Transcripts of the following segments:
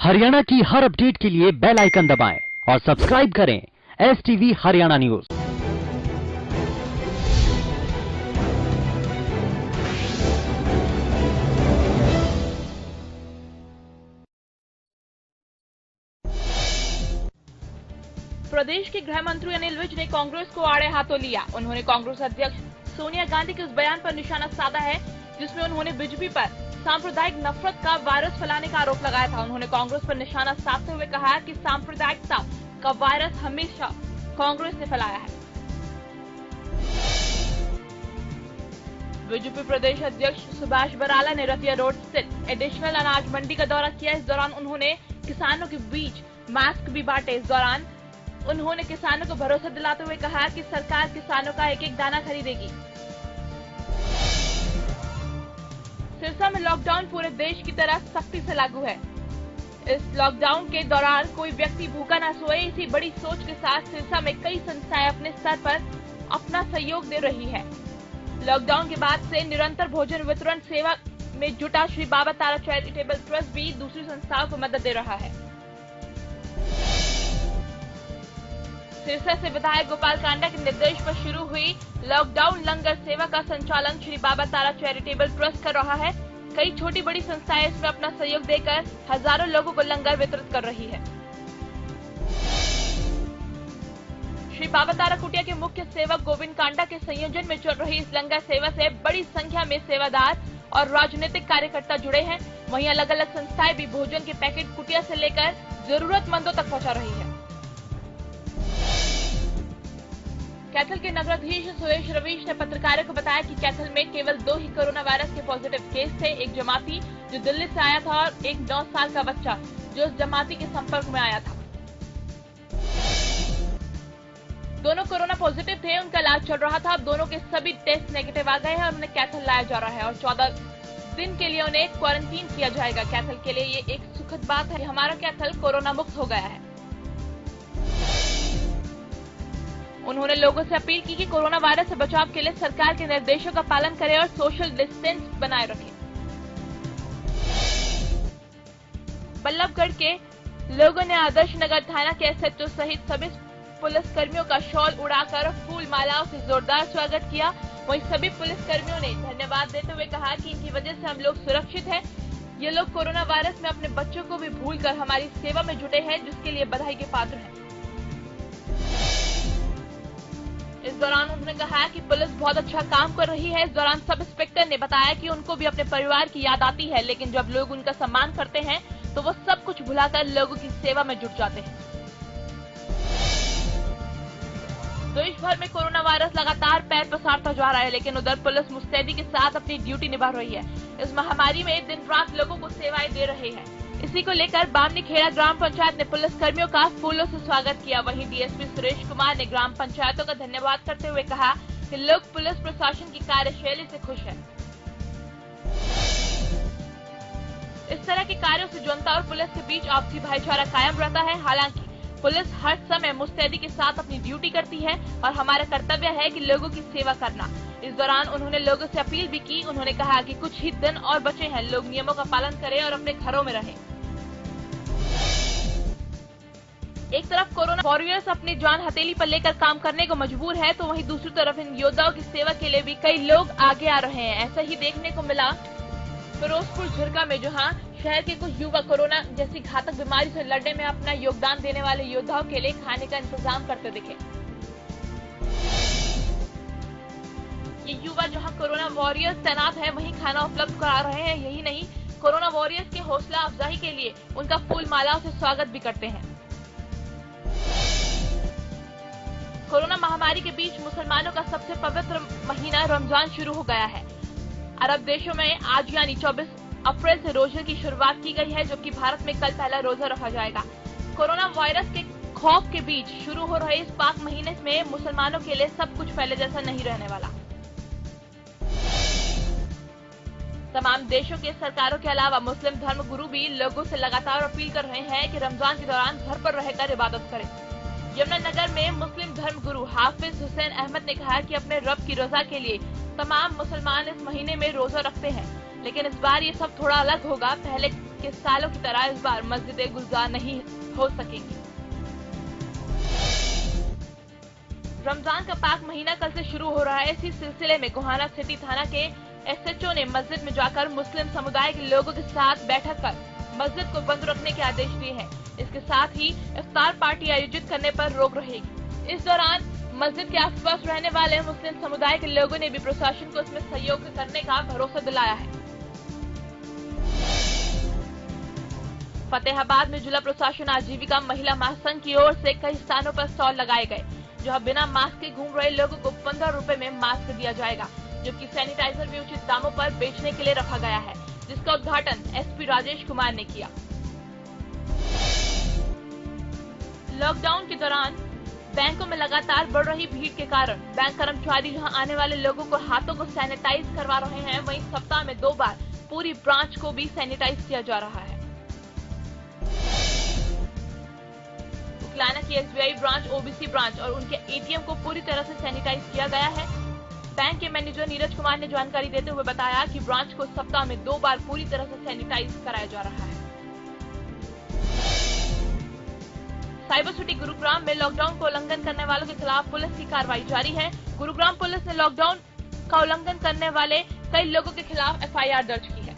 हरियाणा की हर अपडेट के लिए बेल आइकन दबाएं और सब्सक्राइब करें STV हरियाणा न्यूज। प्रदेश के गृह मंत्री अनिल विज ने कांग्रेस को आड़े हाथों लिया। उन्होंने कांग्रेस अध्यक्ष सोनिया गांधी के उस बयान पर निशाना साधा है जिसमें उन्होंने बीजेपी पर सांप्रदायिक नफरत का वायरस फैलाने का आरोप लगाया था। उन्होंने कांग्रेस पर निशाना साधते हुए कहा कि सांप्रदायिकता का वायरस हमेशा कांग्रेस ने फैलाया है। बीजेपी प्रदेश अध्यक्ष सुभाष बराला ने रतिया रोड स्थित एडिशनल अनाज मंडी का दौरा किया। इस दौरान उन्होंने किसानों के बीच मास्क भी बांटे। इस दौरान उन्होंने किसानों को भरोसा दिलाते हुए कहा कि सरकार किसानों का एक एक दाना खरीदेगी। सिरसा में लॉकडाउन पूरे देश की तरह सख्ती से लागू है। इस लॉकडाउन के दौरान कोई व्यक्ति भूखा न सोए, इसी बड़ी सोच के साथ सिरसा में कई संस्थाएं अपने स्तर पर अपना सहयोग दे रही है। लॉकडाउन के बाद से निरंतर भोजन वितरण सेवा में जुटा श्री बाबा तारा चैरिटेबल ट्रस्ट भी दूसरी संस्थाओं को मदद दे रहा है। सिरसा से विधायक गोपाल कांडा के निर्देश पर शुरू हुई लॉकडाउन लंगर सेवा का संचालन श्री बाबा तारा चैरिटेबल ट्रस्ट कर रहा है। कई छोटी बड़ी संस्थाएं इसमें अपना सहयोग देकर हजारों लोगों को लंगर वितरित कर रही है। श्री बाबा तारा कुटिया के मुख्य सेवक गोविंद कांडा के संयोजन में चल रही इस लंगर सेवा से बड़ी संख्या में सेवादार और राजनीतिक कार्यकर्ता जुड़े हैं। वहीं अलग अलग संस्थाएं भी भोजन के पैकेट कुटिया से लेकर जरूरतमंदों तक पहुंचा रही है। कैथल के नगराधीश सुरेश रवीश ने पत्रकारों को बताया कि कैथल में केवल 2 ही कोरोना वायरस के पॉजिटिव केस थे। एक जमाती जो दिल्ली से आया था और एक 9 साल का बच्चा जो उस जमाती के संपर्क में आया था। दोनों कोरोना पॉजिटिव थे, उनका इलाज चल रहा था। अब दोनों के सभी टेस्ट नेगेटिव आ गए हैं और उन्हें कैथल लाया जा रहा है और 14 दिन के लिए उन्हें क्वारंटीन किया जाएगा। कैथल के लिए ये एक सुखद बात है। हमारा कैथल कोरोना मुक्त हो गया है। उन्होंने लोगों से अपील की कि कोरोना वायरस से बचाव के लिए सरकार के निर्देशों का पालन करें और सोशल डिस्टेंस बनाए रखें। बल्लभगढ़ के लोगों ने आदर्श नगर थाना के SHO सहित सभी पुलिस कर्मियों का शॉल उड़ाकर फूल मालाओं से जोरदार स्वागत किया। वहीं सभी पुलिस कर्मियों ने धन्यवाद देते हुए कहा कि इनकी वजह से हम लोग सुरक्षित हैं। ये लोग कोरोना वायरस में अपने बच्चों को भी भूलकर हमारी सेवा में जुटे हैं, जिसके लिए बधाई के पात्र हैं। इस दौरान उन्होंने कहा कि पुलिस बहुत अच्छा काम कर रही है। इस दौरान सब इंस्पेक्टर ने बताया कि उनको भी अपने परिवार की याद आती है, लेकिन जब लोग उनका सम्मान करते हैं तो वो सब कुछ भुलाकर लोगों की सेवा में जुट जाते हैं। देश भर में कोरोना वायरस लगातार पैर पसारता जा रहा है, लेकिन उधर पुलिस मुस्तैदी के साथ अपनी ड्यूटी निभा रही है। इस महामारी में दिन रात लोगों को सेवाएं दे रहे हैं। इसी को लेकर बामनीखेड़ा ग्राम पंचायत ने पुलिस कर्मियों का फूलों से स्वागत किया। वहीं DSP सुरेश कुमार ने ग्राम पंचायतों का धन्यवाद करते हुए कहा कि लोग पुलिस प्रशासन की कार्यशैली से खुश हैं। इस तरह के कार्यों से जनता और पुलिस के बीच आपसी भाईचारा कायम रहता है। हालांकि पुलिस हर समय मुस्तैदी के साथ अपनी ड्यूटी करती है और हमारा कर्तव्य है कि लोगों की सेवा करना। इस दौरान उन्होंने लोगों से अपील भी की। उन्होंने कहा कि कुछ ही दिन और बचे हैं, लोग नियमों का पालन करें और अपने घरों में रहें। एक तरफ कोरोना वॉरियर्स अपनी जान हथेली पर लेकर काम करने को मजबूर है, तो वहीं दूसरी तरफ इन योद्धाओं की सेवा के लिए भी कई लोग आगे आ रहे हैं। ऐसा ही देखने को मिला फिरोजपुर झिरका में, जहां शहर के कुछ युवा कोरोना जैसी घातक बीमारी से लड़ने में अपना योगदान देने वाले योद्धाओं के लिए खाने का इंतजाम करते दिखे। ये युवा जहां कोरोना वॉरियर्स तैनात है, वहीं खाना उपलब्ध करा रहे हैं। यही नहीं, कोरोना वॉरियर्स के हौसला अफजाई के लिए उनका फूल मालाओं से स्वागत भी करते हैं। कोरोना महामारी के बीच मुसलमानों का सबसे पवित्र महीना रमजान शुरू हो गया है। अरब देशों में आज यानी 24 अप्रैल से रोजे की शुरुआत की गई है, जबकि भारत में कल पहला रोजा रखा जाएगा। कोरोना वायरस के खौफ के बीच शुरू हो रहे इस पाक महीने में मुसलमानों के लिए सब कुछ पहले जैसा नहीं रहने वाला। तमाम देशों के सरकारों के अलावा मुस्लिम धर्मगुरु भी लोगों से लगातार अपील कर रहे हैं कि रमजान के दौरान घर पर रहकर इबादत करें। यमुनानगर में मुस्लिम धर्मगुरु हाफिज हुसैन अहमद ने कहा कि अपने रब की रजा के लिए तमाम मुसलमान इस महीने में रोजा रखते हैं, लेकिन इस बार ये सब थोड़ा अलग होगा। पहले के सालों की तरह इस बार मस्जिदें गुलजार नहीं हो सकेंगी। रमजान का पाक महीना कल से शुरू हो रहा है। इसी सिलसिले में गोहाना सिटी थाना के एसएचओ ने मस्जिद में जाकर मुस्लिम समुदाय के लोगों के साथ बैठक कर मस्जिद को बंद रखने के आदेश दिए हैं। इसके साथ ही इफ्तार पार्टी आयोजित करने पर रोक रहेगी। इस दौरान मस्जिद के आसपास रहने वाले मुस्लिम समुदाय के लोगों ने भी प्रशासन को इसमें सहयोग करने का भरोसा दिलाया है। फतेहाबाद में जिला प्रशासन आजीविका महिला महासंघ की ओर से कई स्थानों पर स्टॉल लगाए गए, जहां बिना मास्क के घूम रहे लोगों को 15 रुपए में मास्क दिया जाएगा, जबकि सैनिटाइजर भी उचित दामों पर बेचने के लिए रखा गया है, जिसका उद्घाटन एसपी राजेश कुमार ने किया। लॉकडाउन के दौरान बैंकों में लगातार बढ़ रही भीड़ के कारण बैंक कर्मचारी जहां आने वाले लोगों को हाथों को सैनिटाइज करवा रहे हैं, वहीं सप्ताह में 2 बार पूरी ब्रांच को भी सैनिटाइज किया जा रहा है। उकलाना की एसबीआई ब्रांच, ओबीसी ब्रांच और उनके एटीएम को पूरी तरह से सैनिटाइज किया गया है। बैंक के मैनेजर नीरज कुमार ने जानकारी देते हुए बताया कि ब्रांच को सप्ताह में 2 बार पूरी तरह से सैनिटाइज कराया जा रहा है। साइबर सिटी गुरुग्राम में लॉकडाउन को उल्लंघन करने वालों के खिलाफ पुलिस की कार्रवाई जारी है। गुरुग्राम पुलिस ने लॉकडाउन का उल्लंघन करने वाले कई लोगों के खिलाफ एफआईआर दर्ज की है।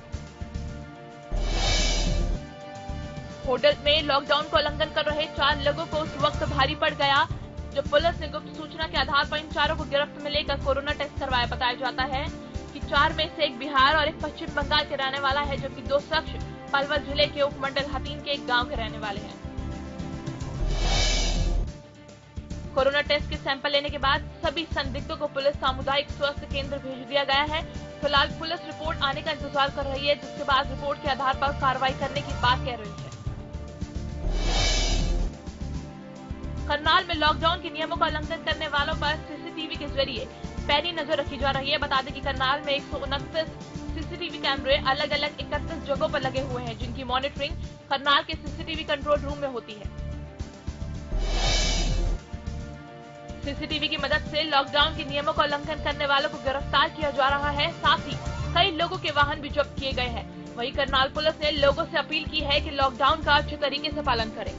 होटल में लॉकडाउन को उल्लंघन कर रहे 4 लोगों को उस वक्त भारी पड़ गया जब पुलिस ने गुप्त सूचना के आधार पर इन 4 को गिरफ्त में लेकर कोरोना टेस्ट करवाया। बताया जाता है कि 4 में से एक बिहार और एक पश्चिम बंगाल के रहने वाला है, जबकि 2 शख्स पलवल जिले के उपमंडल हतीन के एक गांव के रहने वाले हैं। कोरोना टेस्ट के सैंपल लेने के बाद सभी संदिग्धों को पुलिस सामुदायिक स्वास्थ्य केंद्र भेज दिया गया है। फिलहाल पुलिस रिपोर्ट आने का इंतजार कर रही है, जिसके बाद रिपोर्ट के आधार पर कार्रवाई करने की बात कह रही है। करनाल में लॉकडाउन के नियमों का उल्लंघन करने वालों पर सीसीटीवी के जरिए पैनी नजर रखी जा रही है। बता दें कि करनाल में 129 सीसीटीवी कैमरे अलग अलग 31 जगहों पर लगे हुए हैं, जिनकी मॉनिटरिंग करनाल के सीसीटीवी कंट्रोल रूम में होती है। सीसीटीवी की मदद से लॉकडाउन के नियमों का उल्लंघन करने वालों को गिरफ्तार किया जा रहा है। साथ ही कई लोगों के वाहन भी जब्त किए गए हैं। वहीं करनाल पुलिस ने लोगों से अपील की है कि लॉकडाउन का अच्छे तरीके से पालन करें।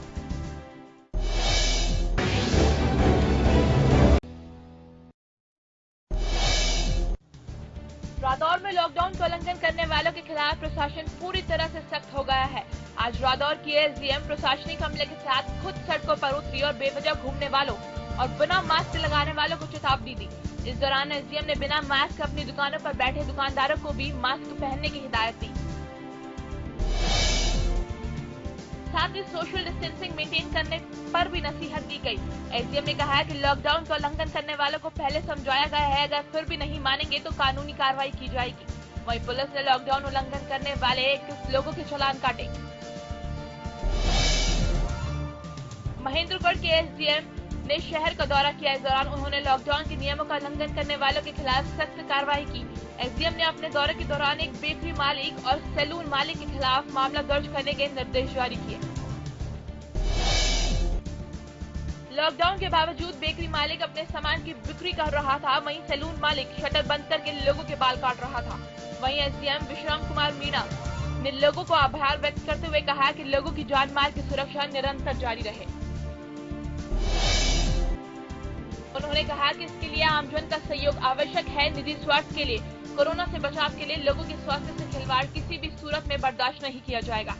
रादौर में लॉकडाउन का उल्लंघन करने वालों के खिलाफ प्रशासन पूरी तरह से सख्त हो गया है। आज रादौर की एसडीएम प्रशासनिक अमले के साथ खुद सड़कों पर उतरी और बेवजह घूमने वालों और बिना मास्क लगाने वालों को चेतावनी दी। इस दौरान एसडीएम ने बिना मास्क अपनी दुकानों पर बैठे दुकानदारों को भी मास्क पहनने की हिदायत दी। साथ ही सोशल डिस्टेंसिंग मेंटेन करने पर भी नसीहत दी गई। एसडीएम ने कहा है कि लॉकडाउन का उल्लंघन करने वालों को पहले समझाया गया है, अगर फिर भी नहीं मानेंगे तो कानूनी कार्रवाई की जाएगी। वहीं पुलिस ने लॉकडाउन उल्लंघन करने वाले 21 लोगों के चालान काटे। महेंद्रगढ़ के एसडीएम ने शहर का दौरा किया। इस दौरान उन्होंने लॉकडाउन के नियमों का उल्लंघन करने वालों के खिलाफ सख्त कार्रवाई की। एसडीएम ने अपने दौरे के दौरान एक बेकरी मालिक और सैलून मालिक के खिलाफ मामला दर्ज करने के निर्देश जारी किए। लॉकडाउन के बावजूद बेकरी मालिक अपने सामान की बिक्री कर रहा था, वहीं सैलून मालिक शटर बंद करके लोगों के बाल काट रहा था। वहीं एसडीएम विश्राम कुमार मीणा ने लोगों को आभार व्यक्त करते हुए कहा कि लोगों की जान माल की सुरक्षा निरंतर जारी रहे। उन्होंने कहा कि इसके लिए आमजन का सहयोग आवश्यक है। निजी स्वार्थ के लिए कोरोना से बचाव के लिए लोगों के स्वास्थ्य से खिलवाड़ किसी भी सूरत में बर्दाश्त नहीं किया जाएगा।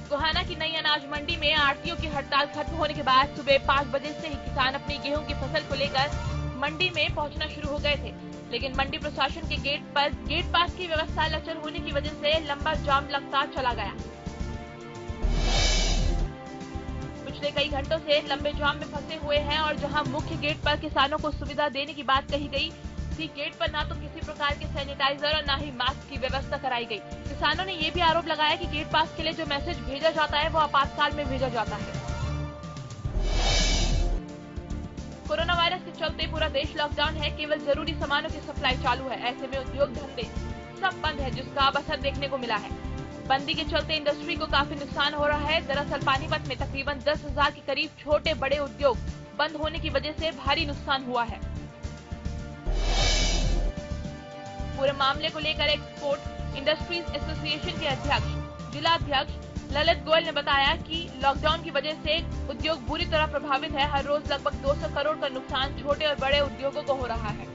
गोहाना की नई अनाज मंडी में आढ़तियों की हड़ताल खत्म होने के बाद सुबह 5 बजे से ही किसान अपनी गेहूं की फसल को लेकर मंडी में पहुंचना शुरू हो गए थे, लेकिन मंडी प्रशासन के गेट पर गेट पास की व्यवस्था लचर होने की वजह से लंबा जाम लगता चला गया। पिछले कई घंटों से लंबे जाम में फंसे हुए हैं और जहां मुख्य गेट पर किसानों को सुविधा देने की बात कही गई थी, गेट पर ना तो किसी प्रकार के सैनिटाइजर और ना ही मास्क की व्यवस्था कराई गई। किसानों ने ये भी आरोप लगाया कि गेट पास के लिए जो मैसेज भेजा जाता है वो आपातकाल में भेजा जाता है। कोरोना वायरस के चलते पूरा देश लॉकडाउन है, केवल जरूरी सामानों की सप्लाई चालू है। ऐसे में उद्योग धंधे सब बंद है, जिसका अब असर देखने को मिला है। बंदी के चलते इंडस्ट्री को काफी नुकसान हो रहा है। दरअसल पानीपत में तकरीबन 10,000 के करीब छोटे बड़े उद्योग बंद होने की वजह से भारी नुकसान हुआ है। पूरे मामले को लेकर एक्सपोर्ट इंडस्ट्रीज एसोसिएशन के अध्यक्ष जिला अध्यक्ष ललित गोयल ने बताया कि लॉकडाउन की वजह से उद्योग बुरी तरह प्रभावित है। हर रोज लगभग 200 करोड़ का नुकसान छोटे और बड़े उद्योगों को हो रहा है।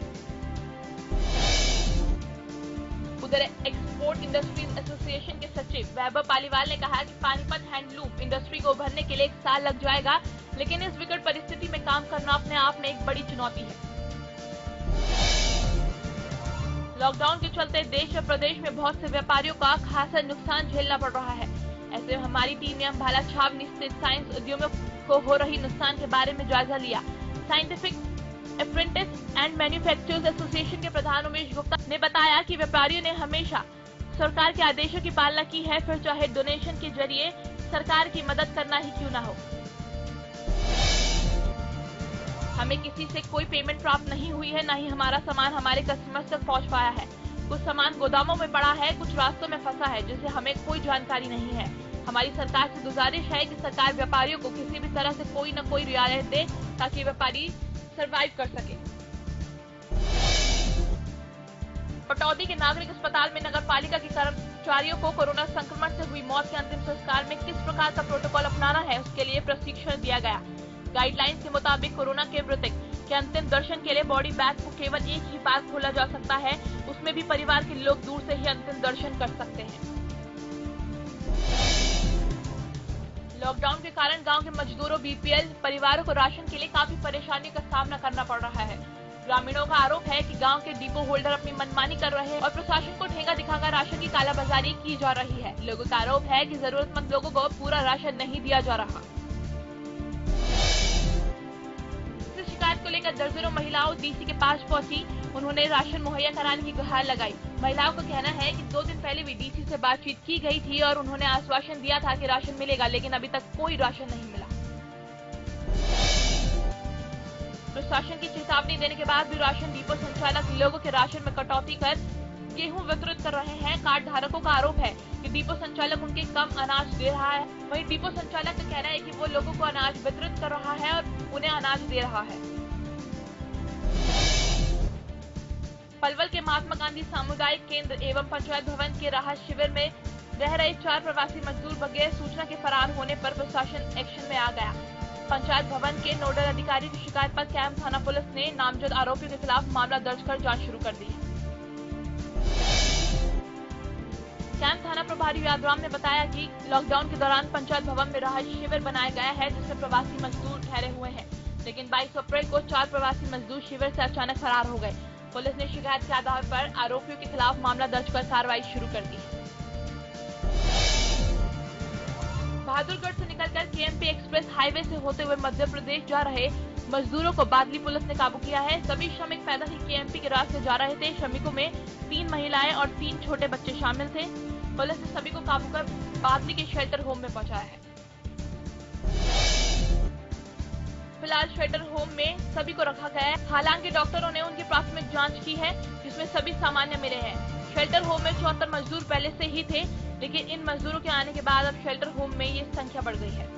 उधर एक्सपोर्ट इंडस्ट्रीज एसोसिएशन के सचिव वैभव पालीवाल ने कहा कि पानीपत हैंडलूम इंडस्ट्री को उभरने के लिए 1 साल लग जाएगा, लेकिन इस विकट परिस्थिति में काम करना अपने आप में एक बड़ी चुनौती है। लॉकडाउन के चलते देश और प्रदेश में बहुत से व्यापारियों का खासा नुकसान झेलना पड़ रहा है। ऐसे में हमारी टीम ने अम्बाला छावनी स्थित साइंस उद्यमों को हो रही नुकसान के बारे में जायजा लिया। Scientific apprentice and manufacturers association के प्रधान उमेश गुप्ता ने बताया कि व्यापारियों ने हमेशा सरकार के आदेशों की पालना की है, फिर चाहे डोनेशन के जरिए सरकार की मदद करना ही क्यों न हो। हमें किसी से कोई पेमेंट प्राप्त नहीं हुई है, न ही हमारा सामान हमारे कस्टमर्स तक पहुंच पाया है। कुछ सामान गोदामों में पड़ा है, कुछ रास्तों में फंसा है, जिसे हमें कोई जानकारी नहीं है। हमारी सरकार से गुजारिश है कि सरकार व्यापारियों को किसी भी तरह से कोई न कोई रियायत दे ताकि व्यापारी सरवाइव कर सके। पटौदी के नागरिक अस्पताल में नगर पालिका के कर्मचारियों को कोरोना संक्रमण से हुई मौत के अंतिम संस्कार में किस प्रकार का प्रोटोकॉल अपनाना है, उसके लिए प्रशिक्षण दिया गया। गाइडलाइंस के मुताबिक कोरोना के मृतक के अंतिम दर्शन के लिए बॉडी बैग को केवल एक ही बार खोला जा सकता है, उसमें भी परिवार के लोग दूर से ही अंतिम दर्शन कर सकते हैं। लॉकडाउन के कारण गांव के मजदूरों बीपीएल परिवारों को राशन के लिए काफी परेशानी का सामना करना पड़ रहा है। ग्रामीणों का आरोप है कि गांव के डिपो होल्डर अपनी मनमानी कर रहे हैं और प्रशासन को ठेंगा दिखाकर राशन की कालाबाजारी की जा रही है। लोगों का आरोप है कि जरूरतमंद लोगों को पूरा राशन नहीं दिया जा रहा। इस शिकायत को लेकर दर्जनों महिलाओं डीसी के पास पहुंची। उन्होंने राशन मुहैया कराने की गुहार लगाई। महिलाओं का कहना है कि 2 दिन पहले भी डीसी से बातचीत की गई थी और उन्होंने आश्वासन दिया था कि राशन मिलेगा, लेकिन अभी तक कोई राशन नहीं मिला। प्रशासन की चेतावनी देने के बाद भी राशन डिपो संचालक लोगों के राशन में कटौती कर गेहूं वितरित कर रहे हैं। कार्ड धारकों का आरोप है कि डिपो संचालक उनके कम अनाज दे रहा है। वहीं डिपो संचालक का कहना है कि वो लोगों को अनाज वितरित कर रहा है और उन्हें अनाज दे रहा है। पलवल के महात्मा गांधी सामुदायिक केंद्र एवं पंचायत भवन के राहत शिविर में रह रहे 4 प्रवासी मजदूर बगैर सूचना के फरार होने पर प्रशासन एक्शन में आ गया। पंचायत भवन के नोडल अधिकारी की शिकायत पर कैंप थाना पुलिस ने नामजद आरोपियों के खिलाफ मामला दर्ज कर जांच शुरू कर दी है। कैंप थाना प्रभारी यादराम ने बताया कि लॉकडाउन के दौरान पंचायत भवन में राहत शिविर बनाया गया है, जिसमें प्रवासी मजदूर ठहरे हुए हैं, लेकिन 22 अप्रैल को 4 प्रवासी मजदूर शिविर से अचानक फरार हो गए। पुलिस ने शिकायत के आधार पर आरोपियों के खिलाफ मामला दर्ज कर कार्रवाई शुरू कर दी है। बहादुरगढ़ से निकलकर केएमपी एक्सप्रेस हाईवे से होते हुए मध्य प्रदेश जा रहे मजदूरों को बादली पुलिस ने काबू किया है। सभी श्रमिक पैदल ही केएमपी के रास्ते जा रहे थे। श्रमिकों में 3 महिलाएं और 3 छोटे बच्चे शामिल थे। पुलिस ने सभी को काबू कर बादली के शेल्टर होम में पहुंचाया है। फिलहाल शेल्टर होम में सभी को रखा गया है। हालांकि डॉक्टरों ने उनकी प्राथमिक जांच की है, जिसमें सभी सामान्य मिले हैं। शेल्टर होम में 74 मजदूर पहले से ही थे, लेकिन इन मजदूरों के आने के बाद अब शेल्टर होम में ये संख्या बढ़ गई है।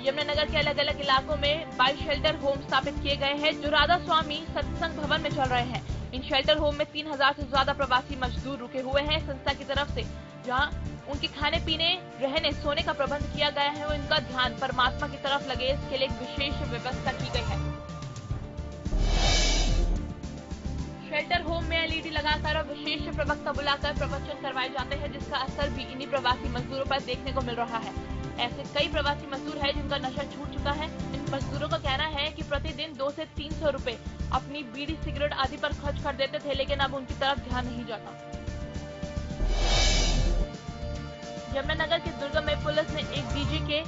यमुनानगर के अलग अलग इलाकों में 22 शेल्टर होम स्थापित किए गए हैं, जो राधा स्वामी सत्संग भवन में चल रहे हैं। इन शेल्टर होम में 3000 से ज्यादा प्रवासी मजदूर रुके हुए हैं। संस्था की तरफ से जहां उनके खाने पीने, रहने, सोने का प्रबंध किया गया है, उनका ध्यान परमात्मा की तरफ लगे, इसके लिए एक विशेष व्यवस्था की गई है। शेल्टर होम में एलईडी लगाकर और विशेष प्रवक्ता बुलाकर प्रवचन करवाए जाते हैं, जिसका असर भी इन्हीं प्रवासी मजदूरों पर देखने को मिल रहा है। ऐसे कई प्रवासी मजदूर हैं जिनका नशा छूट चुका है। इन मजदूरों का कहना है कि प्रतिदिन 200 से 300 रुपए अपनी बीड़ी, सिगरेट आदि पर खर्च कर देते थे, लेकिन अब उनकी तरफ ध्यान नहीं जाता। यमुनानगर के दुर्गम में पुलिस ने एक डीजे के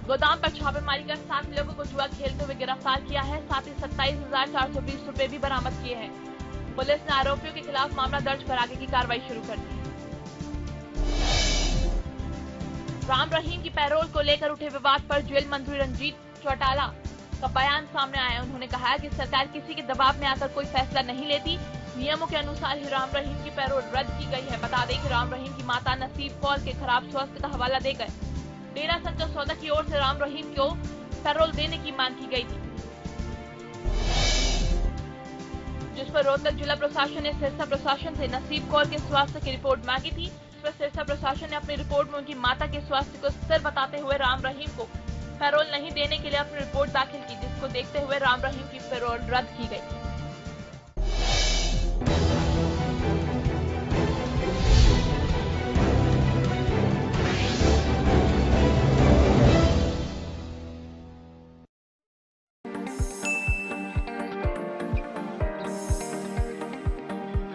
गोदाम पर छापेमारी कर 7 लोगों को जुआ खेलते हुए गिरफ्तार किया है। साथ ही 27,420 रुपए भी बरामद किए हैं। पुलिस ने आरोपियों के खिलाफ मामला दर्ज कर आगे की कार्रवाई शुरू कर दी है। राम रहीम की पैरोल को लेकर उठे विवाद पर जेल मंत्री रंजीत चौटाला का बयान सामने आया। उन्होंने कहा कि सरकार किसी के दबाव में आकर कोई फैसला नहीं लेती। नियमों के अनुसार ही राम रहीम की पैरोल रद्द की गई है। बता दें कि राम रहीम की माता नसीब कौर के खराब स्वास्थ्य का हवाला देकर डेरा सच्चा सौदा की ओर से राम रहीम को पैरोल देने की मांग की गई थी, जिस पर रोहतक जिला प्रशासन ने सिरसा प्रशासन से नसीब कौर के स्वास्थ्य की रिपोर्ट मांगी थी। इस पर सिरसा प्रशासन ने अपनी रिपोर्ट में उनकी माता के स्वास्थ्य को स्थिर बताते हुए राम रहीम को पैरोल नहीं देने के लिए अपनी रिपोर्ट दाखिल की, जिसको देखते हुए राम रहीम की पैरोल रद्द की गई।